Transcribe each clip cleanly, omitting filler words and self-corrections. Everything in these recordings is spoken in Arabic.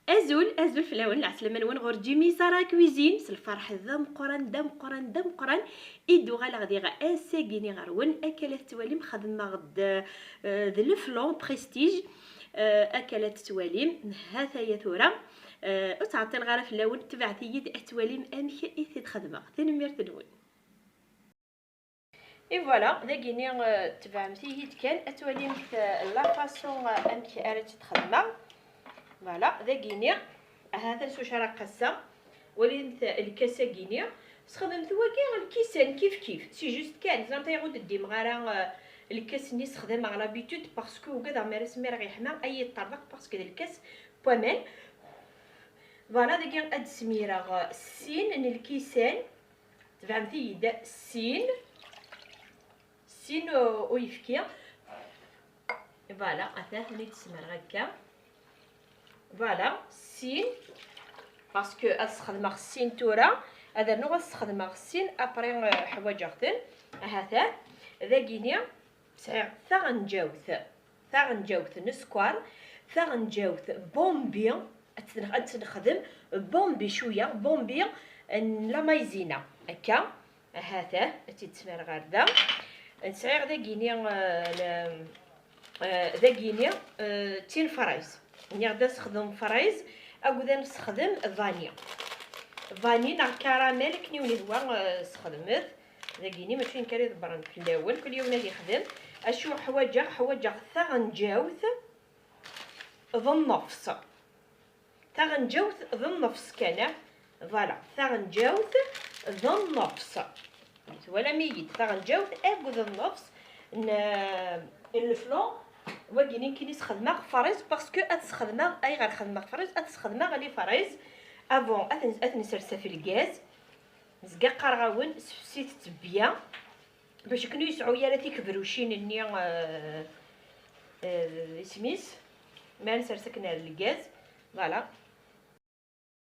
ازول في الاول العسلامه نون غور جيمي سارا كويزين الفرح دم قران ايدو غالا غادي غا اساكيني غرون اكلات تواليم خدمه غد ذا لو فلون بريستيج اكلات تواليم هاثايا ثورا وتعطي الغرا في الاول تبعتي يد تواليم امك ايثي تخدمه تنمير تنون اي فوالا داكيني تبعتي يد كان اتواليم لا فاسون امك اريت تخدمه فوالا داكيني هذا سوش راه قصه وليت الكاسه كينيا استخدمت واكي الكيسان كيف سي جوست كان زعما تيغود ديما غير الكاس ني استخدم على لابيتود باسكو كذا ما رسمي راه يحمى اي طرق باسكو الكاس بومال فوالا داكي هاد سميره السين ان الكيسان فهمتي يدا سين ويفكي فوالا هذا هني تسمر هكا فوالا سين باسكو استخدم السين تورا هذا نو غنستخدم السين ابري حوايجاتن هذا ذاكينيا ثغنجاوث نسكوار ثغنجاوث بومبي تنخدم بومبي شويه بومبي لا مايزينا هكا هذا تيتسمر غاردا نسعي ذاكينيا تين فرايز نقدر نستخدم فرايز او نستخدم فاني كراميل كنيوني هو استخدمت ذاكيني ماشي نكري بران في الاول كل يوم نادي يخدم اشو حوايج ثغنجاوث ذا النفس كان فوالا ثغنجاوث ذا النفس ولا ميت ثغنجاوث ابو ذا النفس الفلون وكيني كي نستخدمها فريز باسكو اتستخدمها اي غير خدمه فريز اتستخدمها غير فريز افون اتنسرسها في الغاز زكا قرغاون سفسيت تبيا باش كنو يسعو يالا تيكبروشين ني سميس ما نسرسكنا الغاز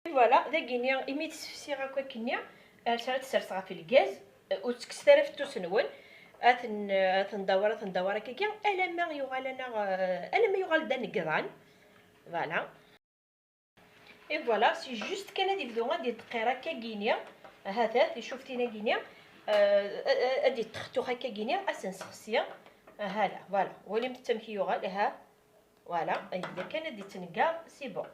فوالا داكينيا ايميت سفسي هكا كنيا سرات سرسها في الغاز وتكسترف توسنون تندور كيكا الا ما يغال دا نقضان فوالا اي فوالا سي جوست كان هادي بدو غادي دقيره كاكينيا هذا شفتينا كينيا ادي تختو هكا كينيا اسنسخسيا هلا فوالا ولي متمكي يغال ها فوالا اذا كان هادي تنقا سي بون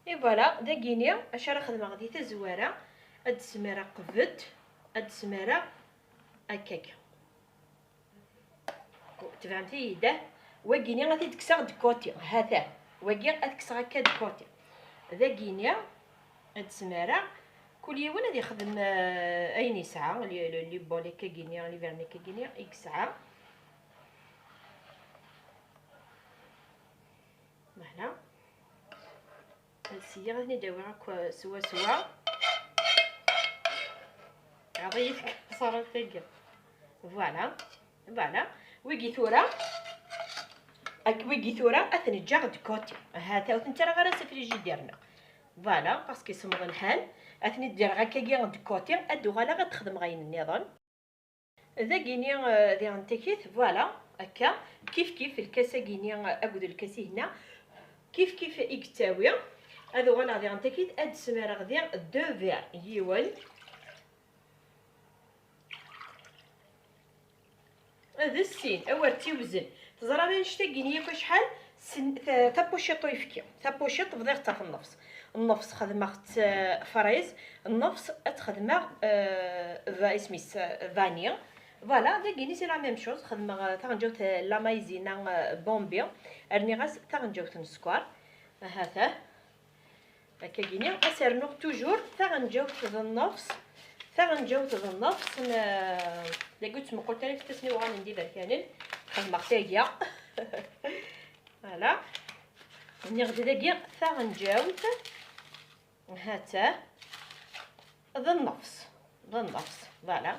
اي فوالا دا كينيا اش راه خدمه غادي تزواره هاد السميره قفت هاد السميره هكاك تفهمتي يده وكينيا غادي تكسر دكوتي هذا وكي غتكسر هكا دكوتي ذا كينيا هاد السميره كل يوم غادي يخدم اي ساعه لي بولي كاكينيا لي فيرني كاكينيا اك ساعه فوالا هادشي غادي نداويها سوا عطيتك صارت تلقى فوالا ويجي ثورة اثنجا دكوتي هذا وانت راه غير سفريجي ديالنا فوالا باسكو سمض الحال اثني دير هكا دكوتي ادو غالا غتخدم غاين النظام ذا كينيا ديال انتيكيت فوالا هكا كيف الكاسه كينيا ابود الكاسي هنا كيف يكتاوي هذا غالا ديال انتيكيت اد سميره غادي دو فير يوان هذا السين اورتي وزن تزرا ما نشتاقينيا فشحال تابوشي طيفكي تابوشي تفضير حتى في النفس خدمه فريز النفس تخدمه اسميس فانيا فوالا داكيني سي لا ميم شوز خدمه تغنجوت لا مايزينا بومبي رني غاس تغنجوت السكر هذا هكا كينيا اسيرنو توجور تغنجوت ذا النفس لا قلت ما قلت لك تسني وغادي ندير كامل خدمه تاهي فوالا نغدي داكيا ثغنجاوت هاتا ذا النفس فوالا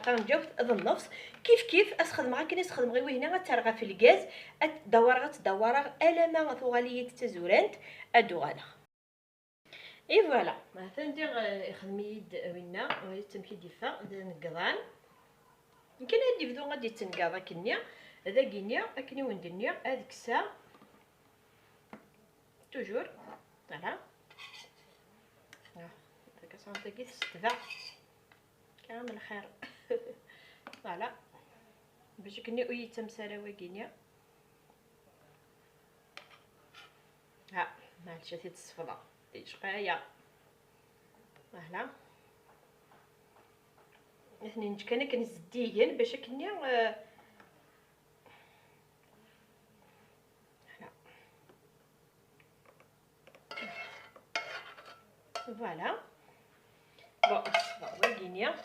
ثغنجاوت ذا النفس كيف استخدم غير كني نستخدم غير هنا غترغى في الغاز غتدور الا ما ثغاليه تزورانت ادوغالا اي فوالا مثلا ندير خدمي يد وينا وهي تمكي ديفا نقضان يمكن هادي بدو غادي تنقاضا كنيا هذا كينيا اكني وندنيا هذيك الساعه توجور. فوالا داك صافي تستبع كامل خير. فوالا باش كني اي تمثاله واكينيا. ها هادشي تيتصفى شقايه. فوالا اثنين كان كنزديين باش كني فوالا بون واكينيا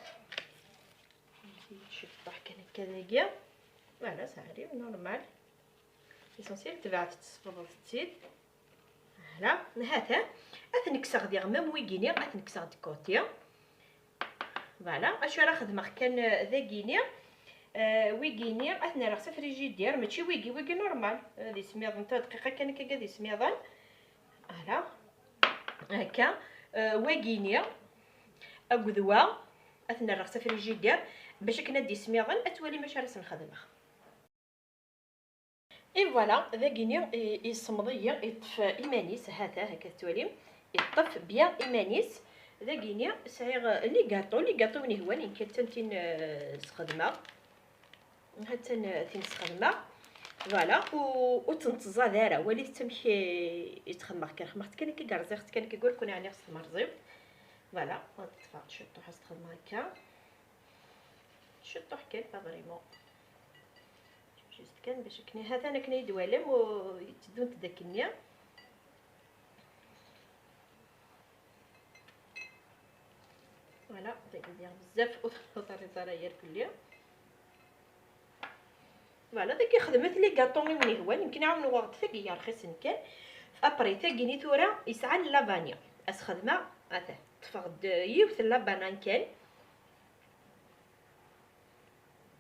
نشطح كان كذاكيا. فوالا صافي نورمال ليسونسيال تبعت تصفر التيت. فوالا هذا اثنكسغ ديال ميم ويكينيا اثنكسغ دي كوتيا. فوالا اش راه خدمه كان ذاكينيا ويكينيا اثنا راه فريجيدير ماشي ويكي نورمال. هذه سميض نتا دقيقه كان كذا سميضان. فوالا هكا واكينيا اكذوا اثنا راه فريجيدير باش كنا دي سميضان اتولي ماشي راس نخدمها. اي فوالا ذاكينيا يصمديا يطف ايمانيس. هذا هكا تولي يطف بيان ايمانيس. ذاكينيا صايغ لي كاطو من هوان ان كانت تنتين سخدمه حتى تين سخدمه. فوالا وتنتزا دارا وليت تمشي يتخمر كان خمرت كان كي كارزيخت كان كيقول كون يعني خص المرزيب. فوالا طفا شطو حس تخدم هكا شطو حكا با فريمون جوست كان باش كني هذا انا كني دوالم ويتدون داك النيا. فوالا داير بزاف وطريطه راهي كليا. فوالا داك خدمت لي كاطون من هوان يمكن يعاون وقت ثقيله رخيص كان ابري ثقيني ثورا يسعى لافانيا اس خدمه هذا تفقد يوث لابانان كان.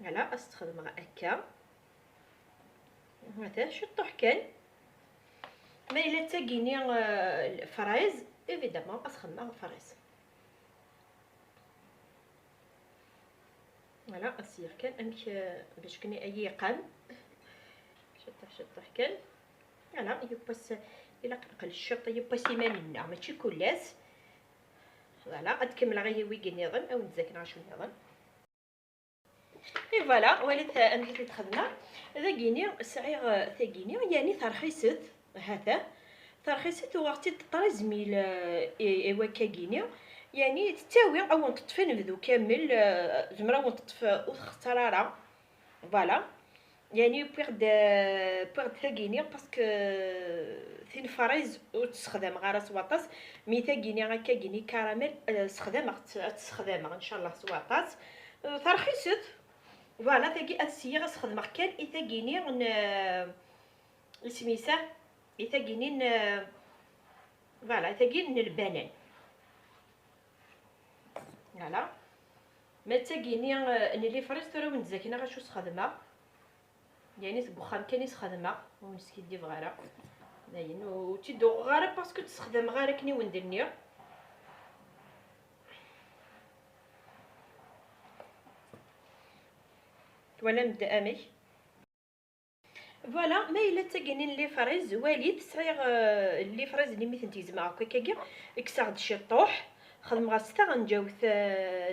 فوالا اس خدمه هكا هذا شطوح كان ما الا تاكيني فريز ايفيدامون اس خدمه فريز. فوالا اسير كان امك باش كني اي قام شطح كان. فوالا يباس الى قلقل الشط يباس يماننا ماشي كلاس. فوالا غتكمل غير ويكين يظن او نتذاكر عشو يظن. اي فوالا وليت انا كنت خدمه ذاكيني صعيغ ثاكيني يعني ترخيصت. هذا ترخيصت وقتي 13000 ايوا كاكيني يعني تتاوي او تطفي نبذو كامل زمرا وتطفى وتختارا. فوالا يعني بيرد ثاكيني باسكو ثين فريز وتستخدم غير سواطاس مي ثاكيني هكا كيني كراميل تستخدم ان شاء الله سواطاس ترخيصت. فوالا ثاكي اسيا غتخدم كان ثاكيني سميتها ثاكيني فوالا ثاكيني البنان. فوالا ما تاكيني لي فريز ترى ونتزاكينا غاشو خدمه يعني تبخر كان يسخدمها ومسكين دي فغيره داين وتيدو غير باسكو تستخدم غير كني وندير. ولا نبدا امي. فوالا ما الا تاكينين لي فريز وليد صغير لي فريز اللي مثل تيزما هكا كاع اكساد الشطوح خدم غاستا غنجاوث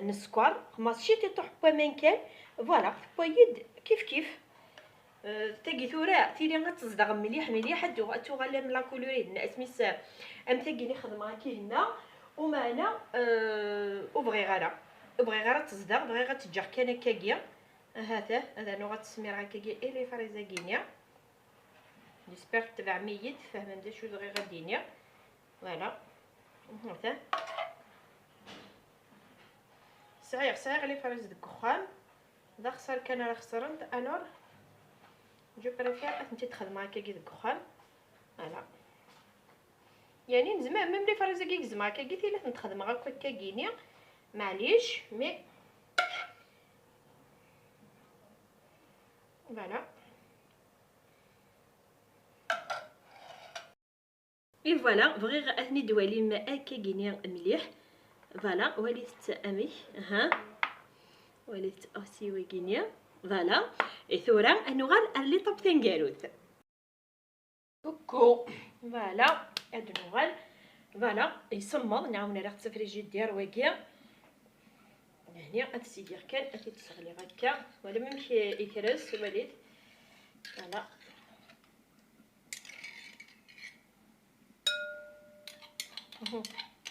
نسكر ماشي تيطوح بومين كان. فوالا بويد كيف تاكي ثورا تيلي غتصدغ مليح تغلى من لا كولوري الناس ميس ام تاكي خدمه هكا هنا ومعنا وبغي غير تصدغ بغي غتجر كان هكاكيا. هذا نوع التسمير هكاكيا اي لي فريزا كينيا جيسبر تبع ميت فاهمه ندا شو غير غادينيا. فوالا هذا صغير لي فريز الكخام دا خسر كان راه خسرت الور جو بريفير انت تخدم هكا كي الكخام. فوالا يعني نزعما ميم لي فريزا كي زعما هكا قلت لي نخدم غير هكا كينيا معليش مي. فوالا اي فوالا بغي اثني دوالي ما هكا كينيا مليح. فوالا وليت امي وليت اوسي وكينيا. فوالا ثورا انو غير اللي طبتين كاروت كوكو. فوالا هاد نوغال فوالا يصمد نعاون على التفريجي ديال واكيا هنا هاد السيدير كان تغلي هكا ولا ميمشي يكرس وليد فوالا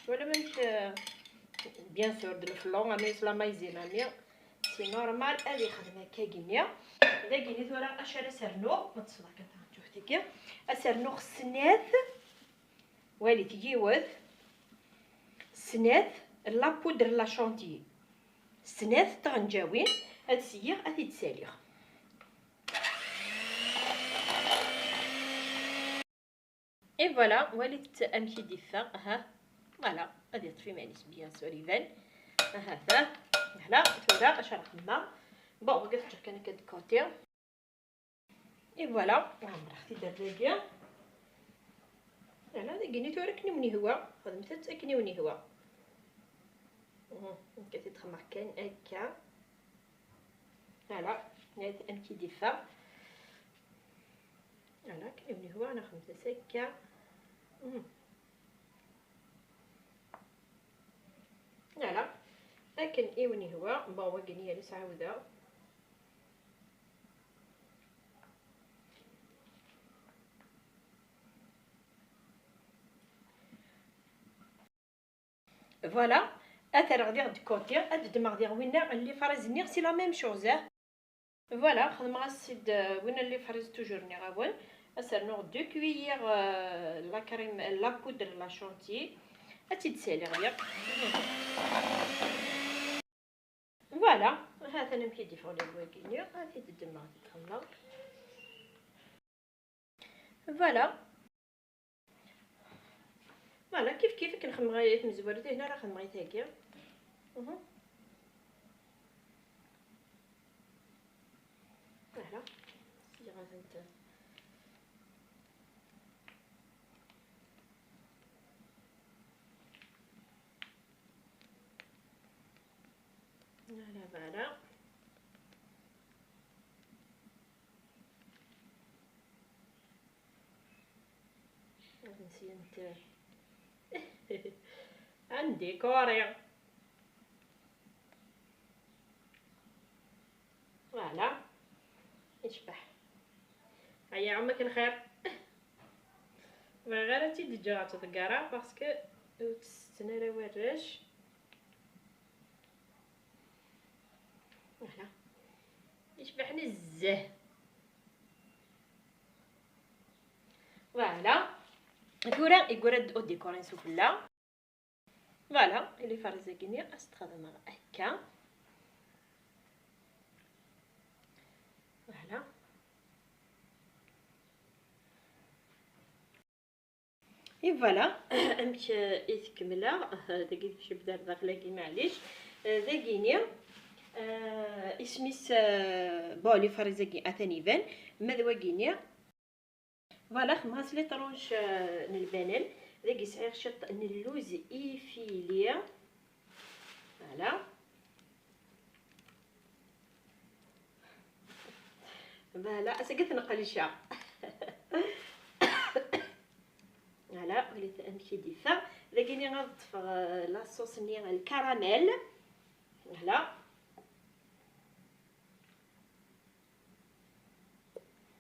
ولا ميمشي بيان سور د الفلون ما يصلا ما يزينا مي سي نورمال هادي خدمه كاكينيا اذا كيني ثورا اشرا سرنو ما تصلا كتشوف تيكي اسرنو خصنات والي تجيوث سنات لا بودر لا شونتي سنات طنجاوين هاد السيغ هادي تساليغ اي فوالا وليت امشي ديفا ها فوالا غادي نطفي معليش بيان سور يبان هذا هلا ثورا اش راه خدمه بون وقفت كان كاد كوتي اي فوالا عمر اختي دابا انا داكني ثورا كنوني هو خدمت تكنوني هو كتي تخمر كان هكا فوالا هاد امشي ديفا فوالا كنوني هو انا خدمت هكا فوالا لكن ايوني هو بابا قنيه ليس عاوده فوالا اثر غادي غد كوتي اد دماغ ديال وينا اللي فرزني سي لا ميم شوز فوالا خدمه السيد وين اللي فرز توجور ني غاون اسر نوغ 2 كويير لا كريم لا بودر لا شونتي هاتي تسالي غير فوالا هذا انا مكي ديفون لي الواكينيو هاتي الدماغ تخمر فوالا فوالا كيف كنخدم غاية مزورتي هنا راه خدم غاية هكا فوالا سي غادي فوالا نسيت عندي كوري فوالا يشبح هيا عمك الخير غير تي ديجا تذكرها باسكو تستنى ورش فوالا يشبح نزه فوالا كورا يقرد او ديكورين سفلا فوالا اللي فرزاكيني استخدم هكا فوالا اي فوالا امك يتكملا داكي شي بدا داخلاكي معليش داكيني اسميس بولي فرزاكي اثاني بان مذواكيني فوالا خماس لي طرونش البنان داكي صغير شط اللوز ايفيليا فوالا فوالا اسكت نقلشا فوالا وليت امشي ديفا داكيني غنضيف لاصوص نيال الكراميل فوالا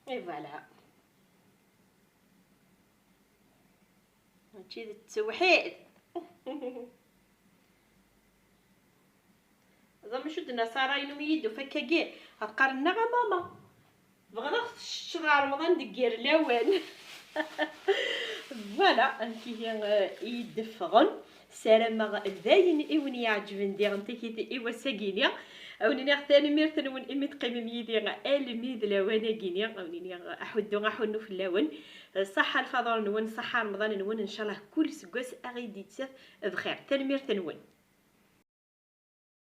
اي فوالا هادشي التوحيد زعما شدنا صراينو يدو فكاكي قرنا غا ماما بغينا شهر رمضان دكير لاوان فوالا انتي يدفغن سلامة داين ايون يعجبن دي انتي كيتي ايوا ساكينيا اونيني ثاني مير تنون امي تقيم ميدي الميد لوانا كينيا اونيني احدو غاحنو في اللون صحة الفضل نون صحة رمضان نون ان شاء الله كل سكواس اغيدي بخير تنمير تنون.